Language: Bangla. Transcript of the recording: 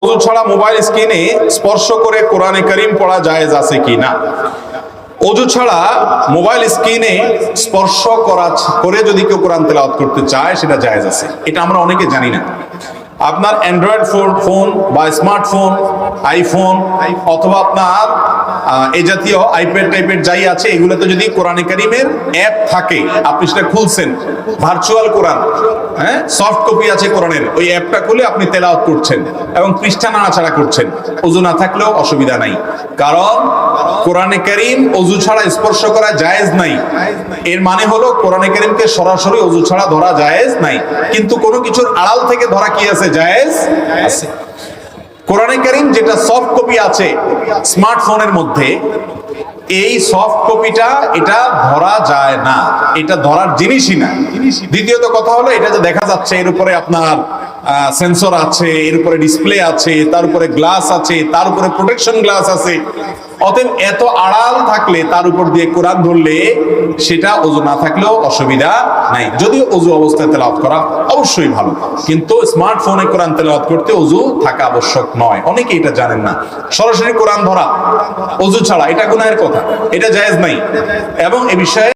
ওযু ছাড়া মোবাইল স্ক্রিনে স্পর্শ করে কোরআনে কারীম পড়া জায়েজ আছে কিনা? ওযু ছাড়া মোবাইল স্ক্রিনে স্পর্শ করে যদি কেউ কোরআন তেলাওয়াত করতে চায় সেটা জায়েজ আছে। এটা আমরা অনেকে জানি না। আপনার অ্যান্ড্রয়েড ফোন বা স্মার্টফোন, আইফোন অথবা আপনার এই জাতীয় আইপ্যাড টাইপের যাই আছে, এগুলোতে যদি কোরআনে কারীমের অ্যাপ থাকে, আপনি সেটা খুলছেন, ভার্চুয়াল কোরআন, সফট কপি আছে কোরআনের, ওই অ্যাপটা খুলে আপনি তেলাওয়াত করছেন এবং পৃষ্ঠা নাড়াচাড়া করছেন, ওযু না থাকলেও অসুবিধা নাই। কারণ কোরআনে কারীম ওযু ছাড়া স্পর্শ করা জায়েজ নাই। এর মানে হলো কোরআনে কারীমকে সরাসরি ওযু ছাড়া ধরা জায়েজ নাই, কিন্তু কোনো কিছুর আড়াল থেকে ধরা কি আছে? জায়েজ আছে। কোরআনে কারীম যেটা সফট কপি আছে স্মার্টফোনের মধ্যে, এই সফট কপিটা এটা ধরা যায় না, এটা ধরার জিনিসই না। দ্বিতীয়ত কথা হলো, এটা যে দেখা যাচ্ছে এর উপরে আপনার সেন্সর আছে, এর উপরে ডিসপ্লে আছে, তার উপরে গ্লাস আছে, তার উপরে প্রোটেকশন গ্লাস আছে। অতএব এত আড়াল থাকলে তার উপর দিয়ে কোরআন ধরলে সেটা ওযু না থাকলেও অসুবিধা নাই। যদিও ওযু অবস্থায় তেলাওয়াত করা অবশ্যই ভালো, কিন্তু স্মার্টফোনে কোরআন তেলাওয়াত করতে ওযু থাকা আবশ্যক নয়। অনেকে এটা জানেন না। সরাসরি কোরআন ধরা ওযু ছাড়া এটা গুনাহের কথা, এটা জায়েজ নাই। এবং এ বিষয়ে